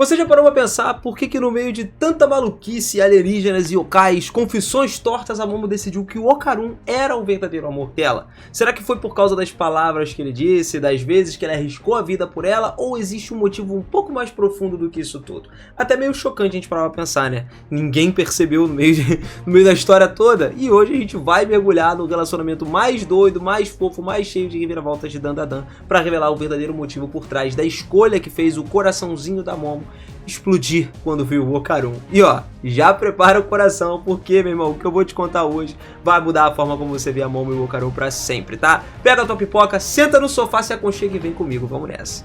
Você já parou pra pensar por que no meio de tanta maluquice, alienígenas e yokais, confissões tortas, a Momo decidiu que o Okarun era o verdadeiro amor dela? Será que foi por causa das palavras que ele disse, das vezes que ele arriscou a vida por ela, ou existe um motivo um pouco mais profundo do que isso tudo? Até meio chocante a gente parar pra pensar, né? Ninguém percebeu no meio da história toda, e hoje a gente vai mergulhar no relacionamento mais doido, mais fofo, mais cheio de reviravoltas de Dandadan, pra revelar o verdadeiro motivo por trás da escolha que fez o coraçãozinho da Momo explodir quando viu o Okarun. E ó, já prepara o coração, porque, meu irmão, o que eu vou te contar hoje vai mudar a forma como você vê a Momo e o Okarun pra sempre, tá? Pega a tua pipoca, senta no sofá, se aconchega e vem comigo, vamos nessa.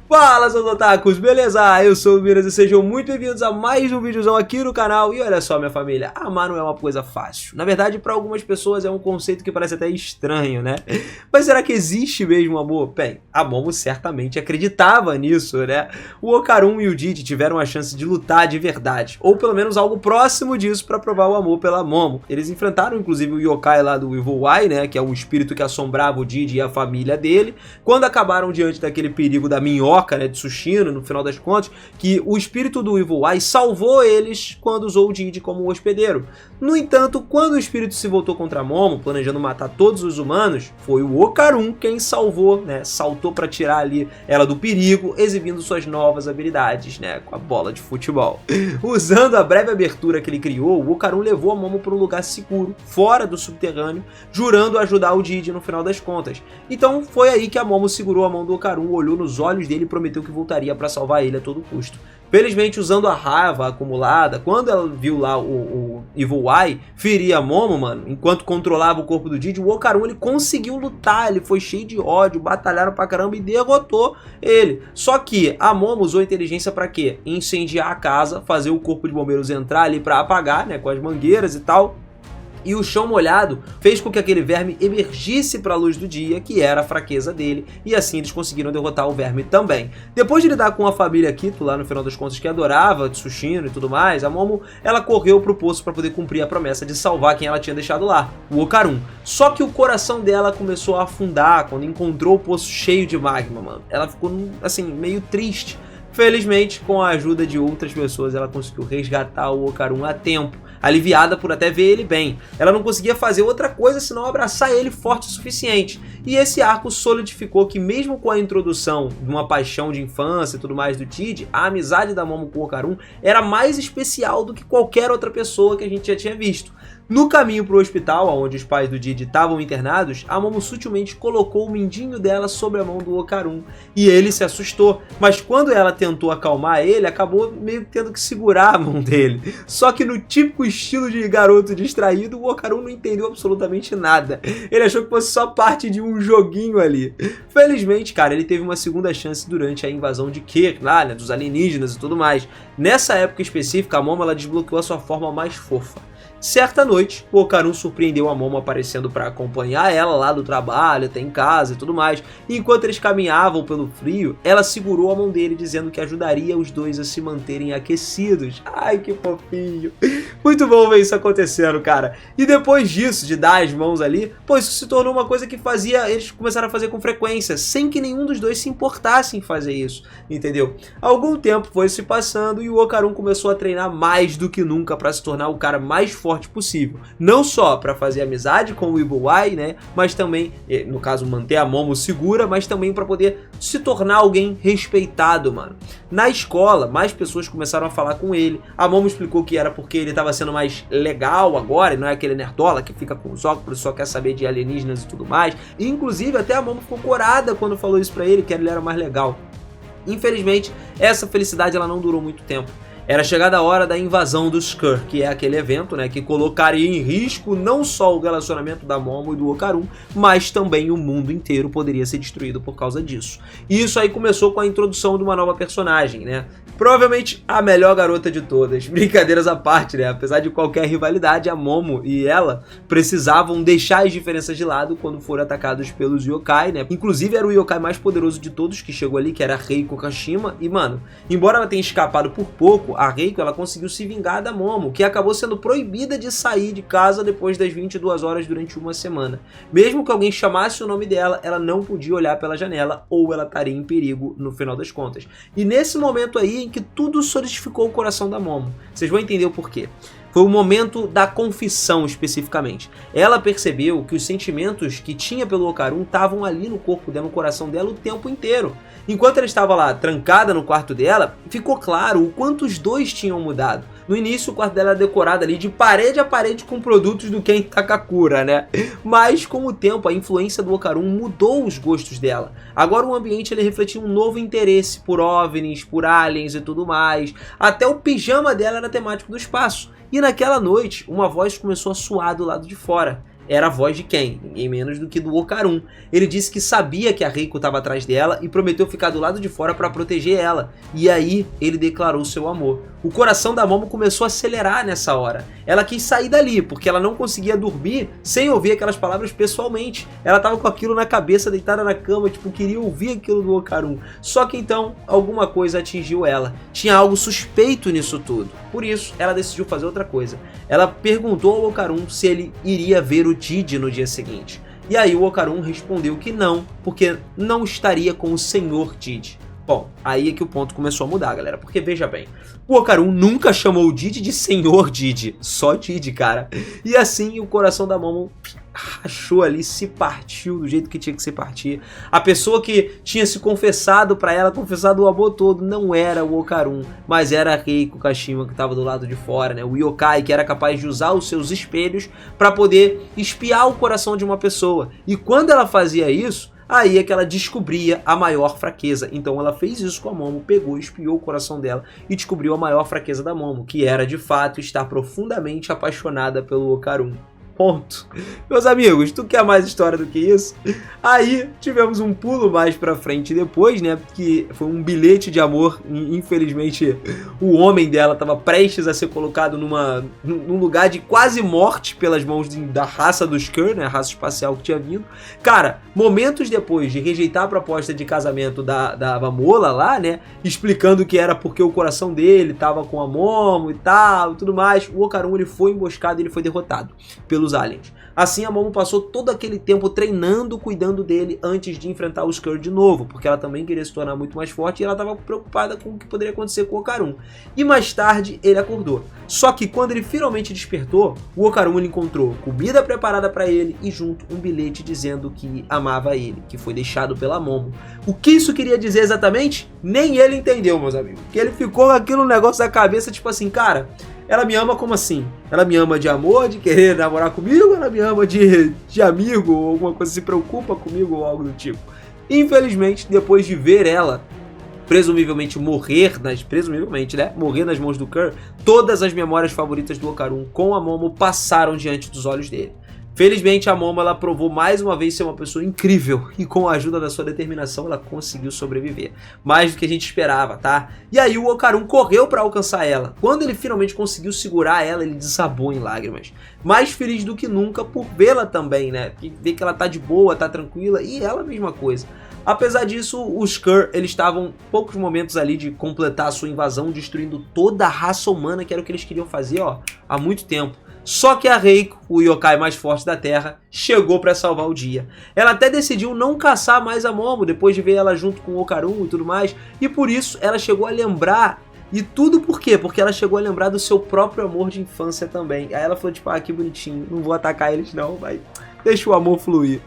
Fala, seus otakus, beleza? Eu sou o Miras e sejam muito bem-vindos a mais um videozão aqui no canal. E olha só, minha família, amar não é uma coisa fácil. Na verdade, para algumas pessoas é um conceito que parece até estranho, né? Mas será que existe mesmo amor? Bem, a Momo certamente acreditava nisso, né? O Okarun e o Didi tiveram a chance de lutar de verdade, ou pelo menos algo próximo disso para provar o amor pela Momo. Eles enfrentaram inclusive o yokai lá do Evil Eye, né? Que é um espírito que assombrava o Didi e a família dele. Quando acabaram diante daquele perigo da minhoca, né, de Tsushino, no final das contas, que o espírito do Evil Eye salvou eles quando usou o Didi como hospedeiro. No entanto, quando o espírito se voltou contra a Momo, planejando matar todos os humanos, foi o Okarun quem salvou, né, saltou para tirar ali ela do perigo, exibindo suas novas habilidades, né, com a bola de futebol. Usando a breve abertura que ele criou, o Okarun levou a Momo para um lugar seguro, fora do subterrâneo, jurando ajudar o Didi no final das contas. Então foi aí que a Momo segurou a mão do Okarun, olhou nos olhos dele e prometeu que voltaria para salvar ele a todo custo. Felizmente, usando a raiva acumulada, quando ela viu lá o Evil Eye ferir a Momo, mano, enquanto controlava o corpo do Didi, o Okarun ele conseguiu lutar, ele foi cheio de ódio, batalharam pra caramba e derrotou ele. Só que a Momo usou a inteligência pra quê? Incendiar a casa, fazer o corpo de bombeiros entrar ali pra apagar, né, com as mangueiras e tal. E o chão molhado fez com que aquele verme emergisse para a luz do dia, que era a fraqueza dele, e assim eles conseguiram derrotar o verme também. Depois de lidar com a família Kito, lá no final das contas, que adorava Tsushino e tudo mais, a Momo, ela correu pro poço para poder cumprir a promessa de salvar quem ela tinha deixado lá, o Okarun. Só que o coração dela começou a afundar quando encontrou o poço cheio de magma, mano. Ela ficou, assim, meio triste. Felizmente, com a ajuda de outras pessoas, ela conseguiu resgatar o Okarun a tempo, aliviada por até ver ele bem. Ela não conseguia fazer outra coisa senão abraçar ele forte o suficiente. E esse arco solidificou que, mesmo com a introdução de uma paixão de infância e tudo mais do Didi, a amizade da Momo com o Okarun era mais especial do que qualquer outra pessoa que a gente já tinha visto. No caminho para o hospital, onde os pais do Didi estavam internados, a Momo sutilmente colocou o mindinho dela sobre a mão do Okarun, e ele se assustou, mas quando ela tentou acalmar ele, acabou meio que tendo que segurar a mão dele. Só que no típico estilo de garoto distraído, o Okarun não entendeu absolutamente nada. Ele achou que fosse só parte de um joguinho ali. Felizmente, cara, ele teve uma segunda chance durante a invasão de Kir, lá, né, dos alienígenas e tudo mais. Nessa época específica, a Momo ela desbloqueou a sua forma mais fofa. Certa noite, o Okarun surpreendeu a Momo aparecendo para acompanhar ela lá do trabalho, até em casa e tudo mais. E enquanto eles caminhavam pelo frio, ela segurou a mão dele dizendo que ajudaria os dois a se manterem aquecidos. Ai, que fofinho. Muito bom ver isso acontecendo, cara. E depois disso, de dar as mãos ali, pô, isso se tornou uma coisa que eles começaram a fazer com frequência, sem que nenhum dos dois se importasse em fazer isso, entendeu? Algum tempo foi se passando e o Okarun começou a treinar mais do que nunca para se tornar o cara mais forte possível, não só para fazer amizade com o Evil Eye, né, mas também, no caso, manter a Momo segura, mas também para poder se tornar alguém respeitado, mano. Na escola, mais pessoas começaram a falar com ele. A Momo explicou que era porque ele estava sendo mais legal agora, e não é aquele nerdola que fica com os óculos, só quer saber de alienígenas e tudo mais. E, inclusive, até a Momo ficou corada quando falou isso para ele, que ele era mais legal. Infelizmente, essa felicidade ela não durou muito tempo. Era chegada a hora da invasão dos Skur, que é aquele evento, né, que colocaria em risco não só o relacionamento da Momo e do Okarun, mas também o mundo inteiro poderia ser destruído por causa disso. E isso aí começou com a introdução de uma nova personagem, né? Provavelmente a melhor garota de todas. Brincadeiras à parte, né? Apesar de qualquer rivalidade, a Momo e ela precisavam deixar as diferenças de lado quando foram atacados pelos yokai, né? Inclusive era o yokai mais poderoso de todos que chegou ali, que era a Reiko Kashima. E, mano, embora ela tenha escapado por pouco, a Reiko, ela conseguiu se vingar da Momo, que acabou sendo proibida de sair de casa depois das 22 horas durante uma semana. Mesmo que alguém chamasse o nome dela, ela não podia olhar pela janela ou ela estaria em perigo no final das contas. E nesse momento aí em que tudo solidificou o coração da Momo. Vocês vão entender o porquê. Foi o momento da confissão, especificamente. Ela percebeu que os sentimentos que tinha pelo Okarun estavam ali no corpo dela, no coração dela, o tempo inteiro. Enquanto ela estava lá, trancada no quarto dela, ficou claro o quanto os dois tinham mudado. No início, o quarto dela era decorado ali de parede a parede com produtos do Ken Takakura, né? Mas, com o tempo, a influência do Okarun mudou os gostos dela. Agora o ambiente ele refletia um novo interesse por OVNIs, por aliens e tudo mais. Até o pijama dela era temático do espaço. E naquela noite, uma voz começou a soar do lado de fora. Era a voz de quem? Ninguém menos do que do Okarun. Ele disse que sabia que a Reiko estava atrás dela e prometeu ficar do lado de fora para proteger ela. E aí, ele declarou seu amor. O coração da Momo começou a acelerar nessa hora. Ela quis sair dali, porque ela não conseguia dormir sem ouvir aquelas palavras pessoalmente. Ela estava com aquilo na cabeça, deitada na cama, tipo, queria ouvir aquilo do Okarun. Só que então, alguma coisa atingiu ela. Tinha algo suspeito nisso tudo. Por isso, ela decidiu fazer outra coisa. Ela perguntou ao Okarun se ele iria ver o Didi no dia seguinte. E aí o Okarun respondeu que não, porque não estaria com o Senhor Didi. Bom, aí é que o ponto começou a mudar, galera, porque veja bem, o Okarun nunca chamou o Didi de Senhor Didi, só Didi, cara. E assim o coração da Momo rachou ali, se partiu do jeito que tinha que se partir. A pessoa que tinha se confessado pra ela, confessado o amor todo, não era o Okarun, mas era a Reiko Kashima que estava do lado de fora, né? O yokai que era capaz de usar os seus espelhos para poder espiar o coração de uma pessoa. E quando ela fazia isso, aí é que ela descobria a maior fraqueza. Então ela fez isso com a Momo, pegou, espiou o coração dela e descobriu a maior fraqueza da Momo, que era de fato estar profundamente apaixonada pelo Okarun. Ponto. Meus amigos, tu quer mais história do que isso? Aí tivemos um pulo mais pra frente depois, né? Que foi um bilhete de amor. Infelizmente, o homem dela estava prestes a ser colocado num lugar de quase morte pelas mãos da raça dos Ker, né? A raça espacial que tinha vindo. Cara, momentos depois de rejeitar a proposta de casamento da Mamola lá, né? Explicando que era porque o coração dele tava com a Momo e tal, e tudo mais. O Okarun, ele foi emboscado e ele foi derrotado pelos aliens. Assim a Momo passou todo aquele tempo treinando, cuidando dele antes de enfrentar os Ker de novo, porque ela também queria se tornar muito mais forte e ela estava preocupada com o que poderia acontecer com o Okarun. E mais tarde ele acordou. Só que quando ele finalmente despertou, o Okarun ele encontrou comida preparada para ele e junto um bilhete dizendo que amava ele, que foi deixado pela Momo. O que isso queria dizer exatamente? Nem ele entendeu, meus amigos. Que ele ficou com aquilo no negócio da cabeça, tipo assim, cara, ela me ama como assim? Ela me ama de amor, de querer namorar comigo? Ela me ama de amigo ou alguma coisa, se preocupa comigo ou algo do tipo? Infelizmente, depois de ver ela presumivelmente morrer nas mãos do Ker, todas as memórias favoritas do Okarun com a Momo passaram diante dos olhos dele. Felizmente a Momo ela provou mais uma vez ser uma pessoa incrível e com a ajuda da sua determinação ela conseguiu sobreviver. Mais do que a gente esperava, tá? E aí o Okarun correu para alcançar ela. Quando ele finalmente conseguiu segurar ela, ele desabou em lágrimas. Mais feliz do que nunca por vê-la também, né? Ver que ela tá de boa, tá tranquila e ela a mesma coisa. Apesar disso, os Ker, eles estavam poucos momentos ali de completar a sua invasão, destruindo toda a raça humana, que era o que eles queriam fazer, ó, há muito tempo. Só que a Reiko, o yokai mais forte da Terra, chegou para salvar o dia. Ela até decidiu não caçar mais a Momo, depois de ver ela junto com o Okarun e tudo mais, e por isso ela chegou a lembrar. E tudo por quê? Porque ela chegou a lembrar do seu próprio amor de infância também. Aí ela falou tipo, ah, que bonitinho, não vou atacar eles não, vai... Deixa o amor fluir.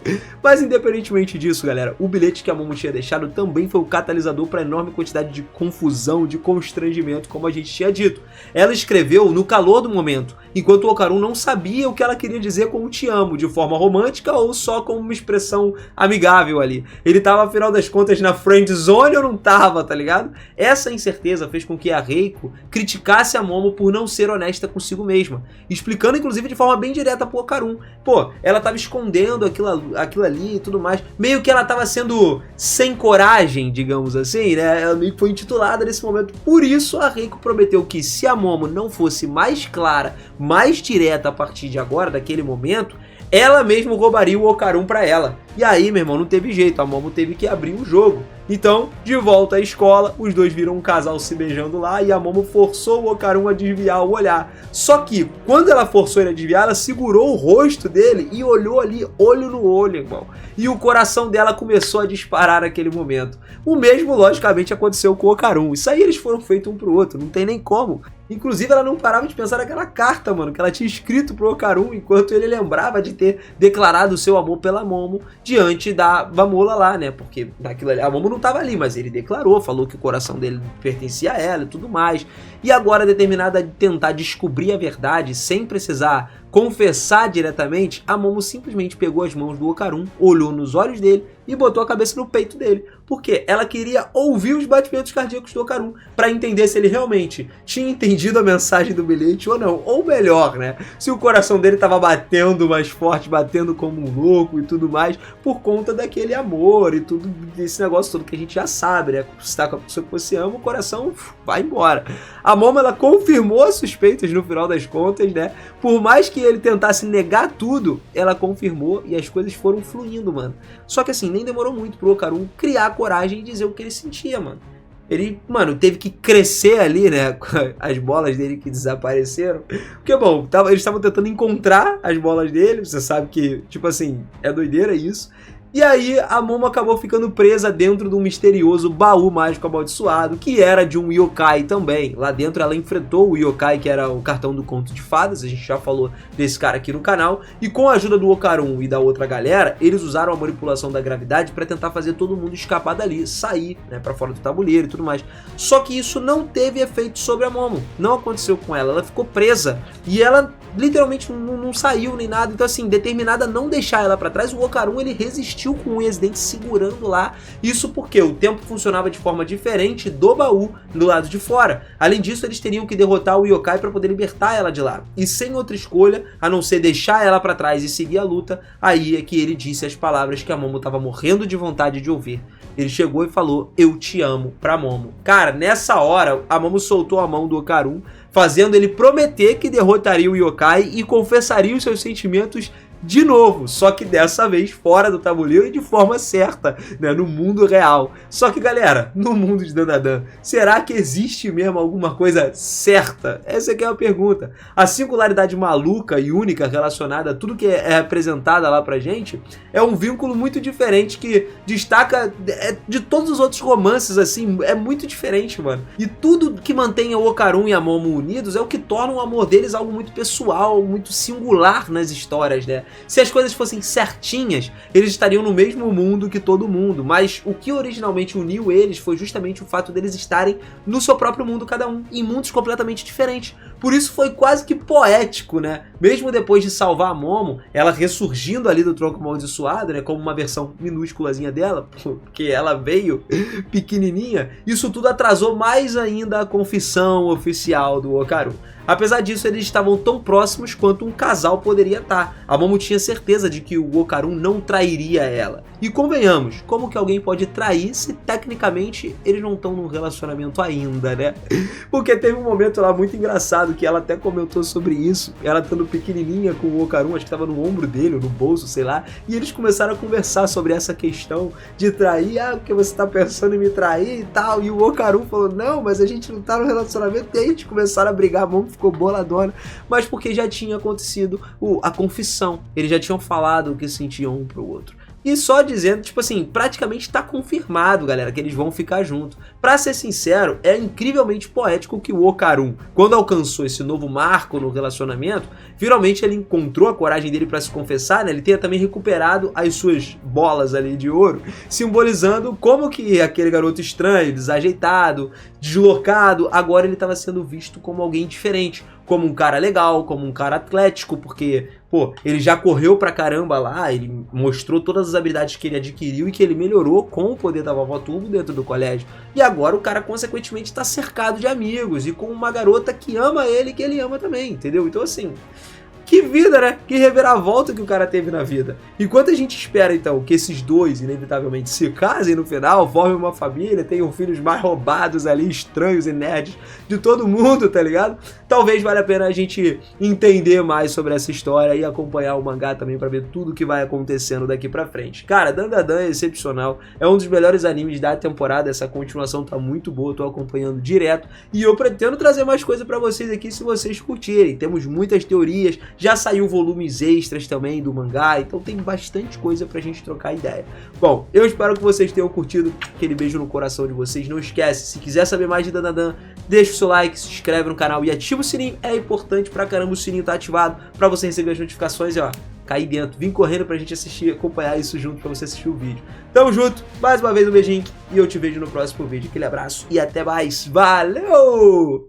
Mas independentemente disso, galera, o bilhete que a Momo tinha deixado também foi o catalisador para a enorme quantidade de confusão, de constrangimento, como a gente tinha dito. Ela escreveu no calor do momento, enquanto o Okarun não sabia o que ela queria dizer com o te amo, de forma romântica ou só como uma expressão amigável ali. Ele tava, afinal das contas, na friend zone ou não tava, tá ligado? Essa incerteza fez com que a Reiko criticasse a Momo por não ser honesta consigo mesma, explicando inclusive de forma bem direta pro Okarun. Pô, ela tava escondendo aquilo ali e tudo mais. Meio que ela tava sendo sem coragem, digamos assim, né? Ela meio que foi intitulada nesse momento. Por isso, a Reiko prometeu que se a Momo não fosse mais clara, mais direta a partir de agora, daquele momento, ela mesmo roubaria o Okarun pra ela. E aí, meu irmão, não teve jeito. A Momo teve que abrir o jogo. Então, de volta à escola, os dois viram um casal se beijando lá e a Momo forçou o Okarun a desviar o olhar. Só que, quando ela forçou ele a desviar, ela segurou o rosto dele e olhou ali, olho no olho, irmão. E o coração dela começou a disparar naquele momento. O mesmo, logicamente, aconteceu com o Okarun. Isso aí eles foram feitos um pro outro, não tem nem como. Inclusive, ela não parava de pensar naquela carta, mano, que ela tinha escrito pro Okarun, enquanto ele lembrava de ter declarado o seu amor pela Momo diante da Mamola lá, né? Porque naquilo ali, a Momo não tava ali, mas ele declarou, falou que o coração dele pertencia a ela e tudo mais. E agora, determinada a tentar descobrir a verdade, sem precisar confessar diretamente, a Momo simplesmente pegou as mãos do Okarun, olhou nos olhos dele e botou a cabeça no peito dele. Porque ela queria ouvir os batimentos cardíacos do Okarun para entender se ele realmente tinha entendido a mensagem do bilhete ou não. Ou melhor, né? Se o coração dele estava batendo mais forte, batendo como um louco e tudo mais, por conta daquele amor e tudo desse negócio todo que a gente já sabe, né? Se tá com a pessoa que você ama, o coração vai embora. A Momo, ela confirmou as suspeitas no final das contas, né? Por mais que ele tentasse negar tudo, ela confirmou e as coisas foram fluindo, mano. Só que assim, nem demorou muito pro Okarun criar coragem e dizer o que ele sentia, mano. Ele, mano, teve que crescer ali, né, com as bolas dele que desapareceram. Porque, bom, eles estavam tentando encontrar as bolas dele, você sabe que, tipo assim, é doideira isso. E aí a Momo acabou ficando presa dentro de um misterioso baú mágico amaldiçoado, que era de um yokai também. Lá dentro ela enfrentou o yokai, que era o cartão do conto de fadas, a gente já falou desse cara aqui no canal, e com a ajuda do Okarun e da outra galera, eles usaram a manipulação da gravidade para tentar fazer todo mundo escapar dali, sair, né, para fora do tabuleiro e tudo mais. Só que isso não teve efeito sobre a Momo, não aconteceu com ela, ela ficou presa, e ela literalmente não saiu nem nada. Então assim, determinada a não deixar ela para trás, o Okarun ele resistiu com unhas e dentes segurando lá. Isso porque o tempo funcionava de forma diferente do baú do lado de fora. Além disso, eles teriam que derrotar o yokai para poder libertar ela de lá. E sem outra escolha, a não ser deixar ela para trás e seguir a luta, aí é que ele disse as palavras que a Momo estava morrendo de vontade de ouvir. Ele chegou e falou, eu te amo, pra Momo. Cara, nessa hora, a Momo soltou a mão do Okarun, fazendo ele prometer que derrotaria o yokai e confessaria os seus sentimentos de novo, só que dessa vez fora do tabuleiro e de forma certa, né, no mundo real. Só que galera, no mundo de Dandadan, será que existe mesmo alguma coisa certa? Essa aqui é a pergunta. A singularidade maluca e única relacionada a tudo que é apresentada lá pra gente é um vínculo muito diferente que destaca de todos os outros romances, assim, é muito diferente, mano. E tudo que mantém o Okarun e a Momo unidos é o que torna o amor deles algo muito pessoal, muito singular nas histórias, né? Se as coisas fossem certinhas, eles estariam no mesmo mundo que todo mundo, mas o que originalmente uniu eles foi justamente o fato deles estarem no seu próprio mundo cada um, em mundos completamente diferentes. Por isso foi quase que poético, né? Mesmo depois de salvar a Momo, ela ressurgindo ali do tronco amaldiçoado, né, como uma versão minúsculazinha dela, porque ela veio pequenininha, isso tudo atrasou mais ainda a confissão oficial do Okarun. Apesar disso, eles estavam tão próximos quanto um casal poderia estar. A Momo tinha certeza de que o Okarun não trairia ela. E convenhamos, como que alguém pode trair se tecnicamente eles não estão num relacionamento ainda, né? Porque teve um momento lá muito engraçado que ela até comentou sobre isso. Ela estando pequenininha com o Okarun, acho que estava no ombro dele, ou no bolso, sei lá. E eles começaram a conversar sobre essa questão de trair. Ah, porque você tá pensando em me trair e tal. E o Okarun falou, não, mas a gente não tá no relacionamento. E aí eles começaram a brigar, a Momo ficou boladona. Mas porque já tinha acontecido a confissão. Eles já tinham falado o que sentiam um pro outro. E só dizendo, tipo assim, praticamente tá confirmado, galera, que eles vão ficar juntos. Pra ser sincero, é incrivelmente poético que o Okarun, quando alcançou esse novo marco no relacionamento, finalmente ele encontrou a coragem dele pra se confessar, né? Ele tenha também recuperado as suas bolas ali de ouro, simbolizando como que aquele garoto estranho, desajeitado, deslocado, agora ele estava sendo visto como alguém diferente, como um cara legal, como um cara atlético, porque, pô, ele já correu pra caramba lá, ele mostrou todas as habilidades que ele adquiriu e que ele melhorou com o poder da Vovó Turbo dentro do colégio. E agora o cara, consequentemente, tá cercado de amigos e com uma garota que ama ele e que ele ama também, entendeu? Então, assim, Que vida, né? Que reviravolta que o cara teve na vida. Enquanto a gente espera, então, que esses dois, inevitavelmente, se casem no final, formem uma família, tenham filhos mais roubados ali, estranhos e nerds de todo mundo, tá ligado? Talvez valha a pena a gente entender mais sobre essa história e acompanhar o mangá também pra ver tudo que vai acontecendo daqui pra frente. Cara, Dandadan é excepcional, é um dos melhores animes da temporada, essa continuação tá muito boa, tô acompanhando direto e eu pretendo trazer mais coisa pra vocês aqui se vocês curtirem. Temos muitas teorias, já saiu volumes extras também do mangá, então tem bastante coisa pra gente trocar ideia. Bom, eu espero que vocês tenham curtido, aquele beijo no coração de vocês, não esquece, se quiser saber mais de Dandadan, deixa o seu like, se inscreve no canal e ativa o sininho, é importante pra caramba o sininho tá ativado pra você receber as notificações e ó, cair dentro, vim correndo pra gente assistir, acompanhar isso junto pra você assistir o vídeo. Tamo junto, mais uma vez um beijinho e eu te vejo no próximo vídeo. Aquele abraço e até mais, valeu!